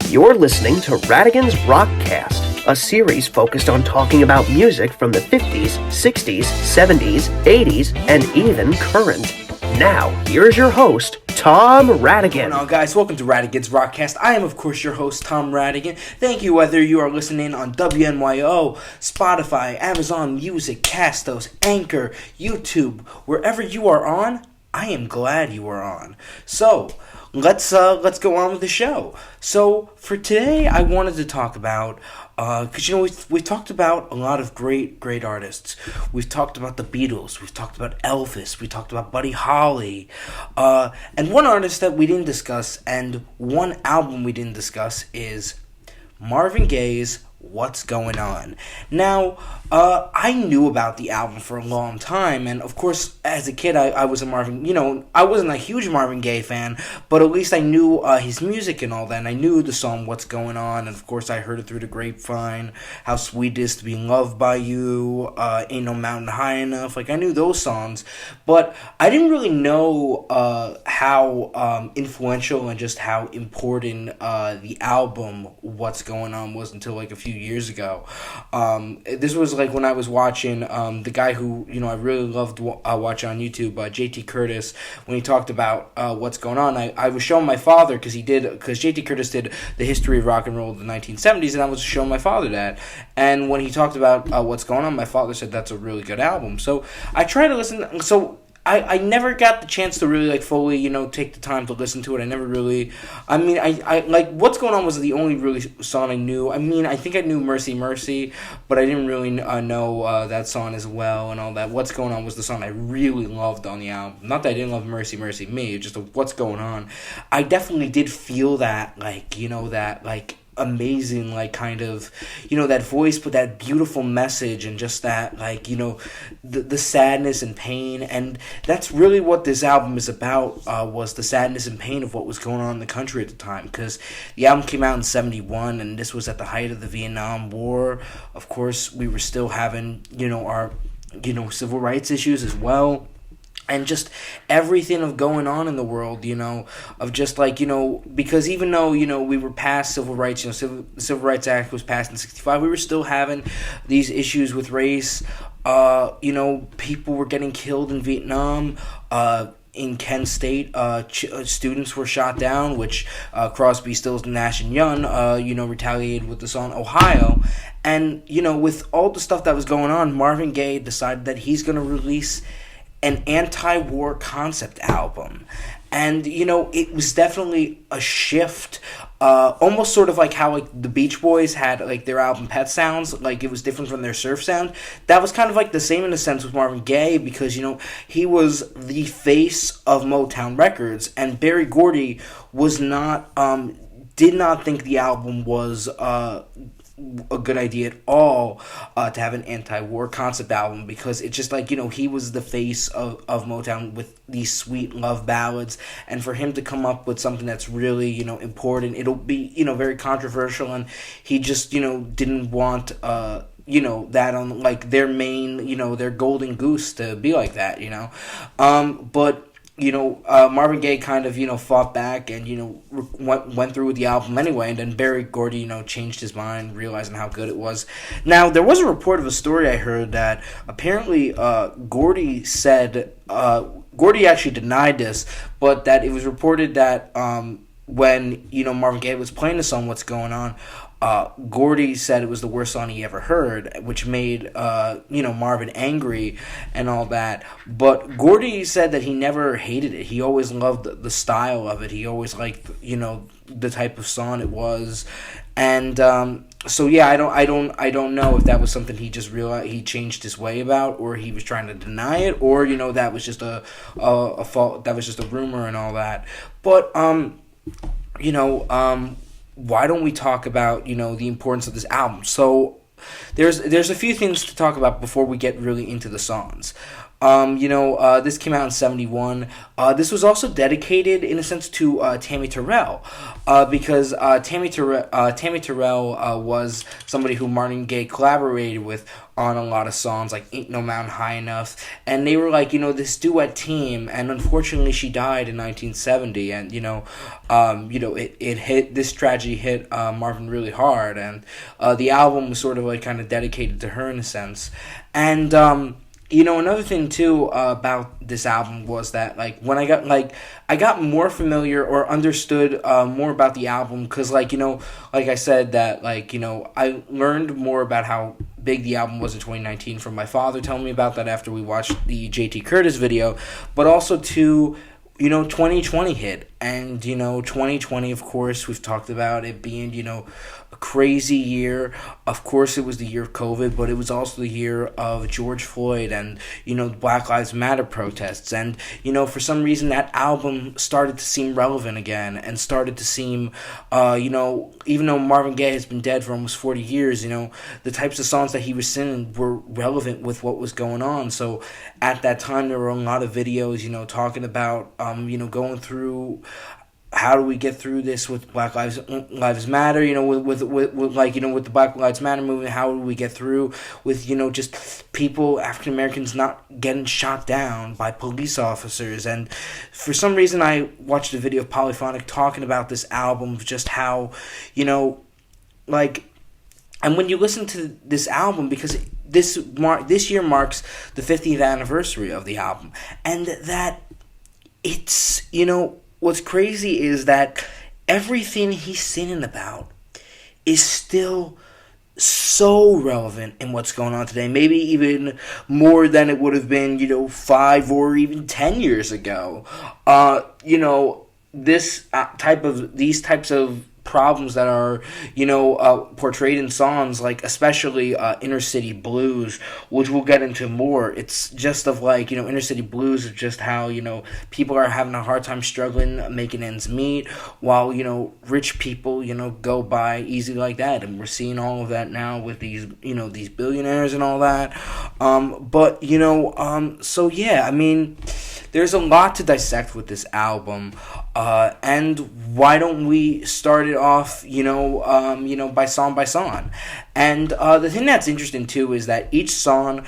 You're listening to Radigan's Rockcast, a series focused on talking about music from the 50s, 60s, 70s, 80s, and even current. Now, here's your host, Tom Radigan. Hello, guys. Welcome to Radigan's Rockcast. I am, of course, your host, Tom Radigan. Thank you whether you are listening on WNYO, Spotify, Amazon Music, Castos, Anchor, YouTube, wherever you are on. I am glad you are on. So, let's go on with the show. So, for today, I wanted to talk about, because, we've talked about a lot of great artists. We've talked about the Beatles. We've talked about Elvis. We talked about Buddy Holly. And one artist that we didn't discuss, and one album we didn't discuss, is Marvin Gaye's What's Going On. Now, I knew about the album for a long time, and of course, as a kid, I was a Marvin, I wasn't a huge Marvin Gaye fan, but at least I knew his music and all that, and I knew the song What's Going On, and of course, I heard it through the grapevine, How Sweet It Is to Be Loved by You, Ain't No Mountain High Enough, I knew those songs, but I didn't really know how influential and just how important the album What's Going On was until, a few years ago. This was when I was watching the guy who I really loved watching on YouTube, JT Curtis, when he talked about What's Going On. I was showing my father because JT Curtis did the history of rock and roll of the 1970s, and I was showing my father that. And when he talked about What's Going On, my father said that's a really good album. So I tried to listen. So I never got the chance to really fully take the time to listen to it. I never really, I What's Going On was the only really song I knew. I think I knew Mercy Mercy, but I didn't really know that song as well and all that. What's Going On was the song I really loved on the album. Not that I didn't love Mercy Mercy Me, just What's Going On. I definitely did feel that amazing kind of that voice, but that beautiful message, and just that the sadness and pain, and that's really what this album is about, was the sadness and pain of what was going on in the country at the time, because the album came out in 1971, and this was at the height of the Vietnam War. Of course, we were still having our civil rights issues as well. And just everything of going on in the world, of just because even though, we were past civil rights, the Civil Rights Act was passed in 1965, we were still having these issues with race. People were getting killed in Vietnam. In Kent State, students were shot down, which Crosby, Stills, Nash and Young, retaliated with the song Ohio. And, with all the stuff that was going on, Marvin Gaye decided that he's going to release an anti-war concept album. And, it was definitely a shift, almost sort of how, the Beach Boys had, their album Pet Sounds, it was different from their surf sound. That was kind of, the same in a sense with Marvin Gaye, because, he was the face of Motown Records, and Berry Gordy was not, did not think the album was, a good idea at all to have an anti-war concept album, because it's just he was the face of Motown with these sweet love ballads, and for him to come up with something that's really important, it'll be very controversial, and he just didn't want that on their main their golden goose to be like that, but Marvin Gaye kind of, fought back and, went through with the album anyway, and then Berry Gordy, changed his mind, realizing how good it was. Now, there was a report of a story I heard that apparently Gordy said, Gordy actually denied this, but that it was reported that when, Marvin Gaye was playing the song What's Going On, Gordy said it was the worst song he ever heard, which made Marvin angry and all that. But Gordy said that he never hated it. He always loved the style of it. He always liked the type of song it was. And so yeah, I don't know if that was something he just realized he changed his way about, or he was trying to deny it, or that was just a fault, that was just a rumor and all that. But why don't we talk about, the importance of this album? So there's a few things to talk about before we get really into the songs. This came out in 71. This was also dedicated, in a sense, to Tammy Terrell, because Tammy Terrell was somebody who Marvin Gaye collaborated with on a lot of songs, like Ain't No Mountain High Enough, and they were like, this duet team, and unfortunately she died in 1970, and, this tragedy hit Marvin really hard, and the album was sort of like kind of dedicated to her in a sense, and, another thing too about this album was that when I got more familiar or understood more about the album, because like I said that I learned more about how big the album was in 2019 from my father telling me about that after we watched the JT Curtis video, but also to 2020 hit, and 2020, of course, we've talked about it being a crazy year. Of course, it was the year of COVID, but it was also the year of George Floyd and Black Lives Matter protests, and for some reason that album started to seem relevant again, and started to seem even though Marvin Gaye has been dead for almost 40 years, the types of songs that he was singing were relevant with what was going on. So at that time there were a lot of videos talking about going through how do we get through this with Black Lives Matter, with the Black Lives Matter movement, how do we get through with, just people, African Americans, not getting shot down by police officers. And for some reason I watched a video of Polyphonic talking about this album, just how, and when you listen to this album, because this year marks the 50th anniversary of the album, and that it's, what's crazy is that everything he's singing about is still so relevant in what's going on today, maybe even more than it would have been, 5 or even 10 years ago. These types of problems that are, portrayed in songs, like especially Inner City Blues, which we'll get into more. It's just of Inner City Blues is just how, people are having a hard time struggling, making ends meet, while, rich people, go by easy like that. And we're seeing all of that now with these, these billionaires and all that. So yeah, I mean, there's a lot to dissect with this album. And why don't we start it off, by song. And the thing that's interesting too is that each song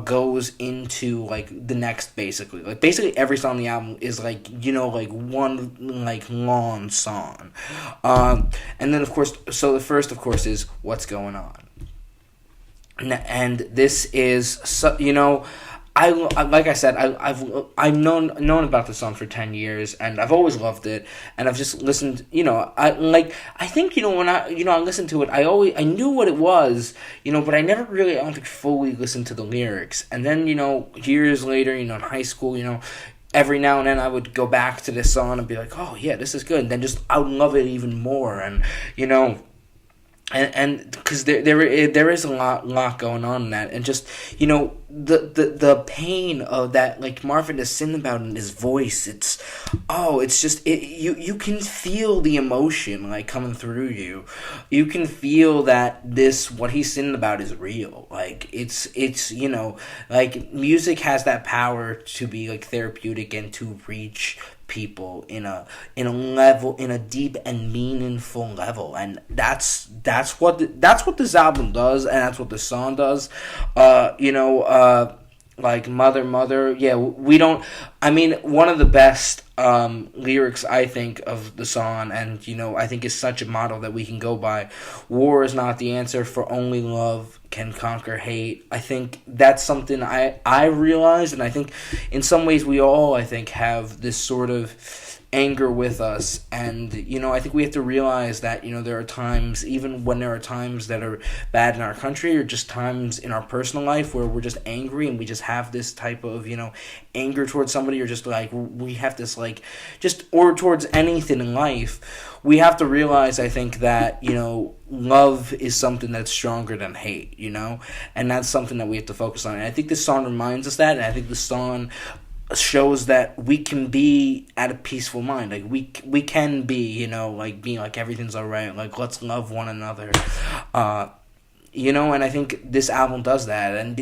goes into the next, basically. Basically every song on the album is one long song. And then of course, so the first of course is What's Going On. And this is like I said, I've known about this song for 10 years, and I've always loved it, and I've just listened, I think, when I listened to it, I knew what it was, but I never really, I don't think, fully listened to the lyrics. And then, years later, in high school, every now and then I would go back to this song and be like, oh yeah, this is good, and then I would love it even more, and, and because there is a lot going on in that, and just the pain of that, Marvin is singing about in his voice. It's just you can feel the emotion coming through you. You can feel that what he's singing about is real. It's music has that power to be therapeutic and to reach people in a deep and meaningful level, and that's what this album does, and that's what this song does. Mother, yeah, we don't. I mean, one of the best lyrics, I think, of the song, and I think is such a model that we can go by. War is not the answer, for only love can conquer hate. I think that's something I realized, and I think in some ways we all, I think, have this sort of anger with us, and I think we have to realize that there are times, even when there are times that are bad in our country, or just times in our personal life where we're just angry and we just have this type of anger towards somebody, or just we have this or towards anything in life. We have to realize, I think, that love is something that's stronger than hate, and that's something that we have to focus on. And I think this song reminds us that, and I think the song shows that we can be at a peaceful mind. We can be, being everything's alright, let's love one another. And I think this album does that. And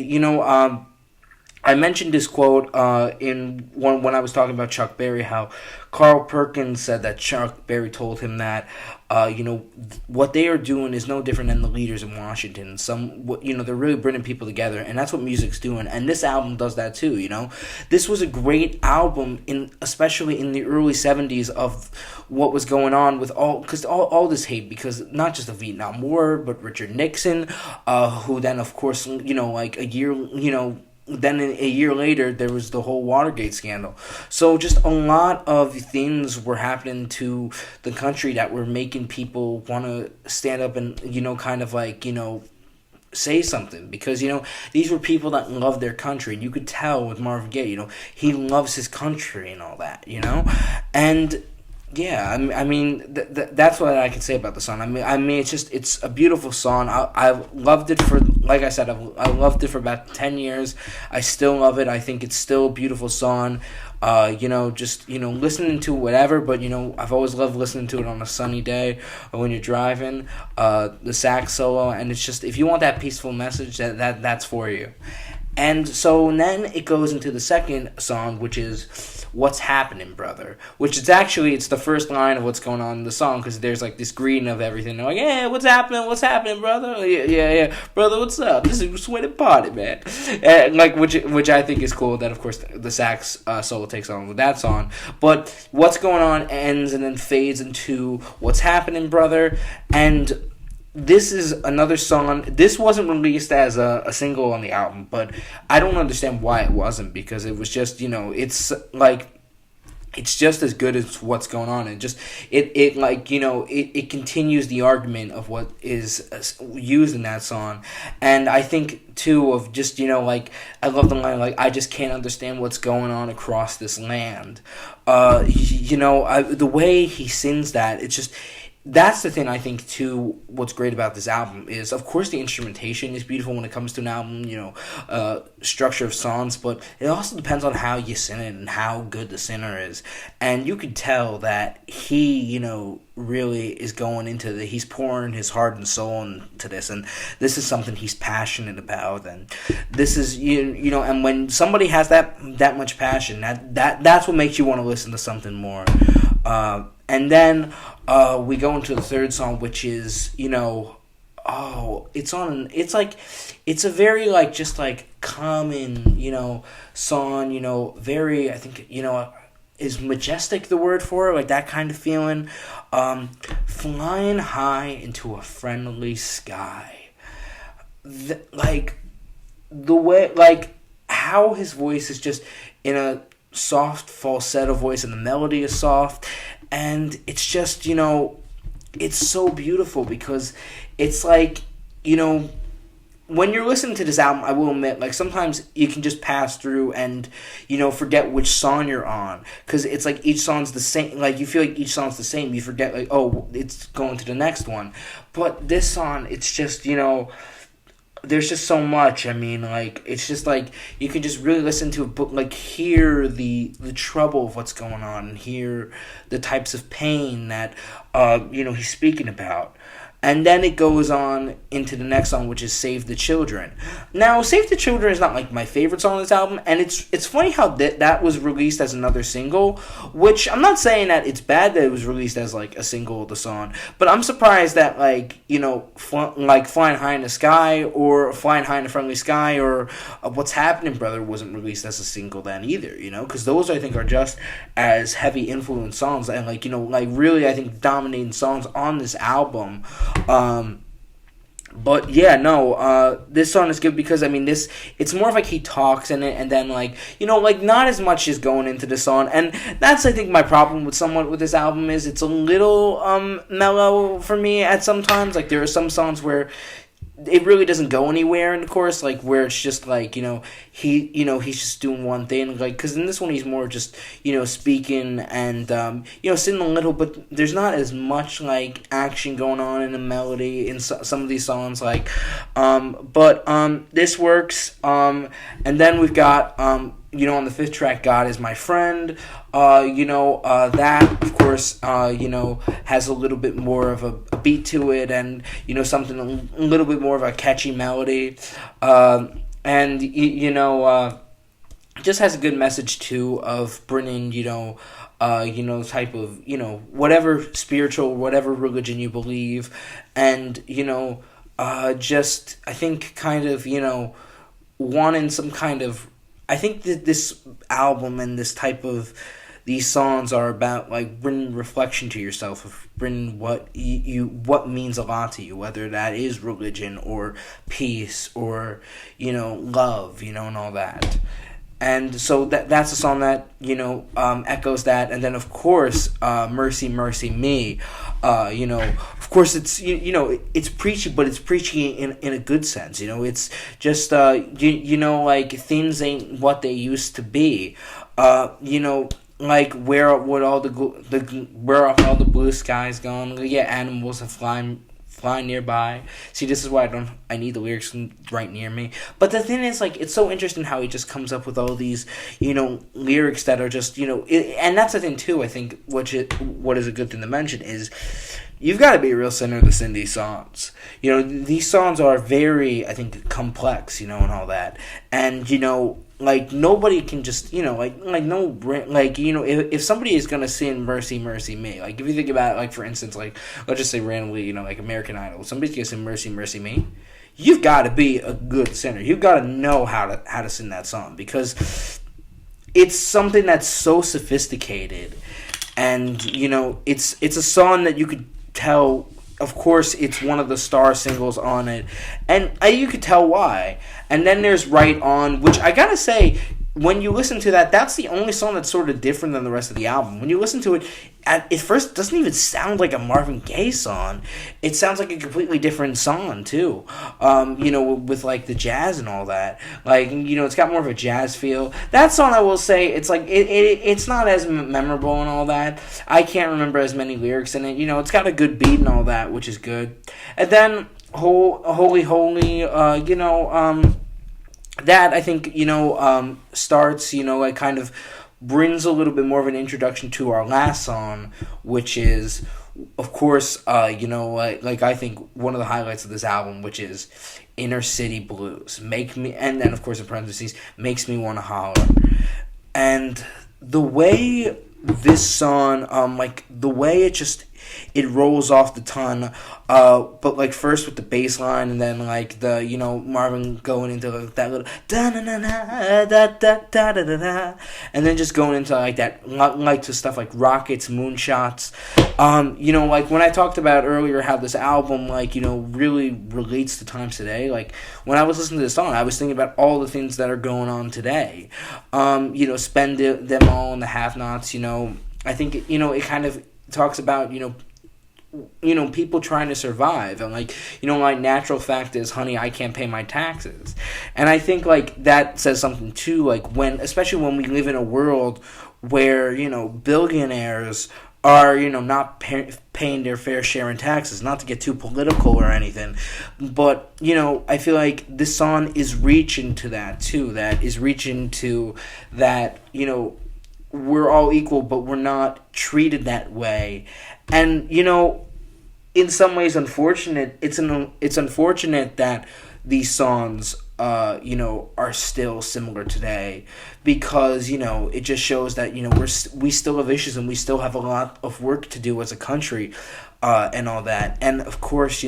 I mentioned this quote in one when I was talking about Chuck Berry, how Carl Perkins said that Chuck Berry told him that, what they are doing is no different than the leaders in Washington. They're really bringing people together, and that's what music's doing. And this album does that too. This was a great album, especially in the early '70s, of what was going on with all this hate, because not just the Vietnam War, but Richard Nixon, who then of course like a year then a year later, there was the whole Watergate scandal. So just a lot of things were happening to the country that were making people want to stand up and, kind of like, say something. Because, these were people that loved their country. And you could tell with Marvin Gaye, he loves his country and all that, And... yeah, I mean that's what I can say about the song. I mean, it's a beautiful song. I've loved it for, like I said, I loved it for about 10 years. I still love it. I think it's still a beautiful song. Listening to whatever, but I've always loved listening to it on a sunny day or when you're driving. The sax solo, and it's just, if you want that peaceful message, that's for you. And so then it goes into the second song, which is "What's Happening, Brother?" Which is actually, it's the first line of what's going on in the song, because there's like this greeting of everything. They're like, "Yeah, what's happening, brother? Yeah, brother, what's up? This is a sweaty party, man." Which I think is cool. That of course the sax solo takes on with that song. But "What's Going On" ends and then fades into "What's Happening, Brother?" And this is another song. This wasn't released as a single on the album, but I don't understand why it wasn't, because it was just, it's like, it's just as good as What's Going On. And it continues the argument of what is used in that song. And I think too of just, I love the line, like, "I just can't understand what's going on across this land." The way he sings that, it's just, that's the thing I think too. What's great about this album is, of course, the instrumentation is beautiful when it comes to an album, structure of songs, but it also depends on how you sing it and how good the singer is. And you could tell that he, really is going into he's pouring his heart and soul into this, and this is something he's passionate about. And this is, and when somebody has that much passion, that's what makes you want to listen to something more. And then we go into the third song, which is, it's a very, like, just, like, common, song, very, I think, is majestic the word for it, like that kind of feeling. Flying high into a friendly sky. The way, like, how his voice is just in a soft falsetto voice, and the melody is soft, and it's just, it's so beautiful, because it's like, when you're listening to this album, I will admit, like, sometimes you can just pass through and, forget which song you're on, because it's like each song's the same. Like, you feel like each song's the same. You forget, like, oh, it's going to the next one. But this song, it's just, there's just so much. I mean, like, it's just like you can just really listen to it, but, like, hear the trouble of what's going on, and hear the types of pain that he's speaking about. And then it goes on into the next song, which is "Save the Children." Now, "Save the Children" is not, like, my favorite song on this album, and it's funny how that was released as another single, which I'm not saying that it's bad that it was released as, like, a single of the song, but I'm surprised that, like, "Flying High in the Sky" or "Flying High in the Friendly Sky" or "What's Happening, Brother" wasn't released as a single then either, because those, I think, are just as heavy influence songs, and, like, really, I think, dominating songs on this album. But yeah, no, this song is good because, I mean, it's more of like he talks in it, and then, like, not as much is going into the song, and that's, I think, my problem with this album is it's a little, mellow for me at some times. Like, there are some songs where it really doesn't go anywhere in the chorus, like, where it's just like, he's just doing one thing, like, because in this one he's more just, speaking and, singing a little, but there's not as much, like, action going on in the melody in some of these songs, like, but this works, and then we've got, on the fifth track, "God Is My Friend," that, of course, has a little bit more of a beat to it, and, something a little bit more of a catchy melody, and, just has a good message too of bringing, type of, whatever spiritual, whatever religion you believe, and just I think kind of wanting some kind of, I think that this album and this type of these songs are about like bringing reflection to yourself, of bringing what what means a lot to you, whether that is religion or peace or love, and all that. And so that's a song that echoes that. And then of course, "Mercy, Mercy Me," of course it's it's preachy, but it's preachy in a good sense. It's just like things ain't what they used to be. Like where would all where are all the blue skies gone? Yeah, animals are flying nearby. See, this is why I need the lyrics right near me. But the thing is, like, it's so interesting how he just comes up with all these, lyrics that are just, and that's the thing too. I think what is a good thing to mention is you've got to be a real sinner to sing these songs. These songs are very, I think, complex, and all that, and like nobody can just if somebody is gonna sing "Mercy, Mercy Me," like if you think about it, like for instance, like let's just say randomly, like American Idol, somebody's gonna sing "Mercy, Mercy Me," you've got to be a good singer. You've got to know how to sing that song, because it's something that's so sophisticated, and it's a song that you could tell. Of course, it's one of the star singles on it, and you could tell why. And then there's "Right On," which I gotta say, when you listen to that, that's the only song that's sort of different than the rest of the album. When you listen to it, at first, it doesn't even sound like a Marvin Gaye song. It sounds like a completely different song, too. With, like, the jazz and all that. Like, it's got more of a jazz feel. That song, I will say, it's like, it's not as memorable and all that. I can't remember as many lyrics in it. It's got a good beat and all that, which is good. And then, Holy, Holy, that, I think, starts, like, kind of brings a little bit more of an introduction to our last song, which is, of course, like I think one of the highlights of this album, which is "Inner City Blues." And then, of course, in parentheses, "Makes Me Wanna Holler." And the way this song, the way it rolls off the tongue, but like first with the bass line, and then like the Marvin going into like that little da da da da da da da da, and then just going into like that, like to stuff like rockets, moonshots. Like when I talked about earlier how this album really relates to times today. Like when I was listening to this song, I was thinking about all the things that are going on today. Spend them all in the have-nots. I think it kind of talks about people trying to survive, and my natural fact is, honey, I can't pay my taxes. And I think like that says something too, like especially when we live in a world where billionaires are not paying their fair share in taxes. Not to get too political or anything, but I feel like this song is reaching to that too. That is reaching to that we're all equal, but we're not treated that way. And in some ways, unfortunate. It's unfortunate that these songs, are still similar today, because it just shows that we still have issues, and we still have a lot of work to do as a country, and all that. And of course,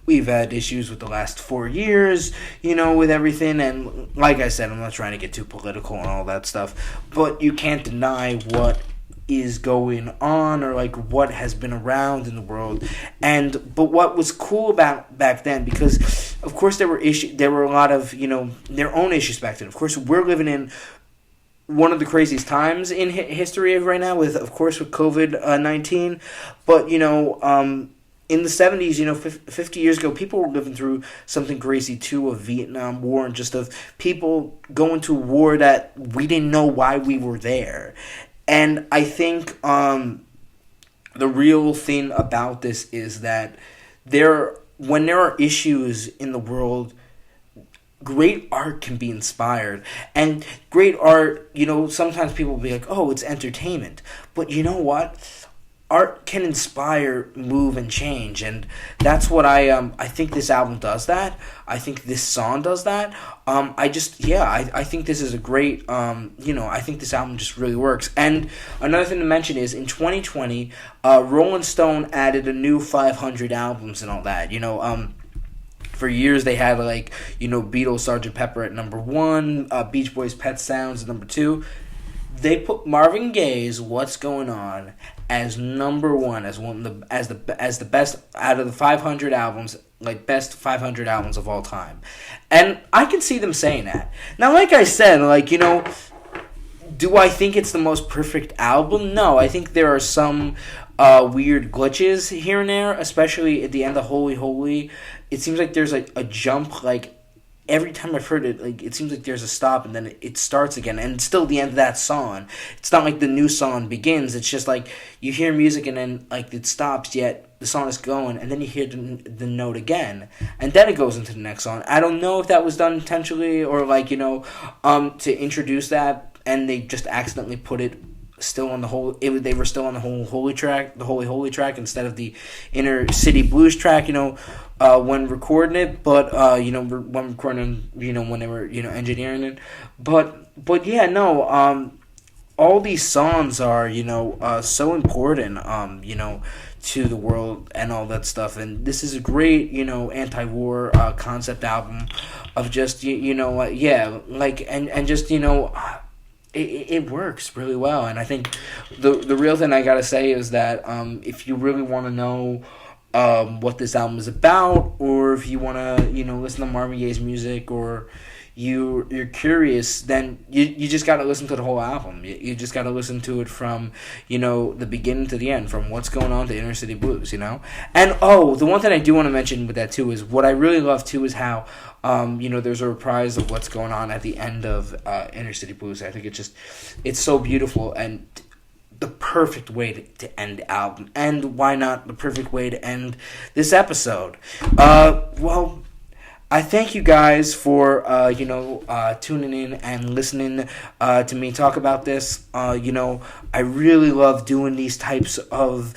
we've had issues with the last 4 years, with everything. And like I said, I'm not trying to get too political and all that stuff, but you can't deny what is going on, or like what has been around in the world. But what was cool about back then, because of course there were a lot of their own issues back then. Of course, we're living in one of the craziest times in history of right now, with COVID-19. But in the 70s, 50 years ago, people were living through something crazy too, of Vietnam War, and just of people going to war that we didn't know why we were there. And I think the real thing about this is that when there are issues in the world, great art can be inspired. And great art, sometimes people will be like, oh, it's entertainment. But you know what? art can inspire, move, and change, and that's what I think this album does that. I think this song does that. I think this is a great, I think this album just really works. And another thing to mention is in 2020, Rolling Stone added a new 500 albums and all that. For years they had Beatles, Sgt. Pepper at number 1, Beach Boys' Pet Sounds at number 2. They put Marvin Gaye's "What's Going On" as number 1, as the best out of the 500 albums, best 500 albums of all time, and I can see them saying that. Now, like I said, do I think it's the most perfect album? No, I think there are some weird glitches here and there, especially at the end of Holy Holy. It seems like there's a jump, every time I've heard it, it seems like there's a stop and then it starts again, and it's still the end of that song. It's not like the new song begins. It's just you hear music and then it stops, yet the song is going, and then you hear the note again, and then it goes into the next song. I don't know if that was done intentionally or to introduce that, and they just accidentally put it still on they were still on the whole Holy track, the Holy Holy track, instead of the Inner City Blues track, when recording it, but when recording, when they were engineering it, but yeah, no, all these songs are so important, to the world and all that stuff, and this is a great anti-war concept album of just and just It works really well, and I think the real thing I gotta say is that if you really want to know what this album is about, or if you want to listen to Marvin Gaye's music, or you're curious, then you just got to listen to the whole album. You just got to listen to it from the beginning to the end, from What's Going On to Inner City Blues, And the one thing I do want to mention with that too is what I really love too is how there's a reprise of What's Going On at the end of Inner City Blues. I think it's so beautiful and the perfect way to end the album. And why not the perfect way to end this episode? Well, I thank you guys for tuning in and listening to me talk about this. I really love doing these types of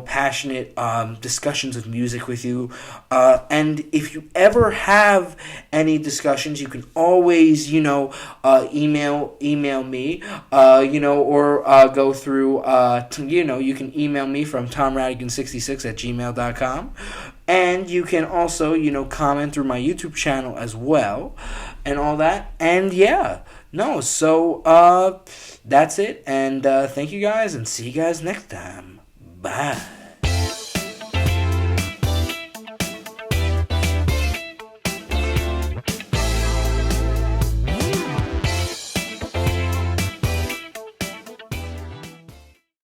passionate discussions of music with you. And if you ever have any discussions, you can always email me or go through you can email me from tomradigan66@gmail.com. And you can also, comment through my YouTube channel as well and all that. And so that's it. And thank you guys, and see you guys next time. Bye.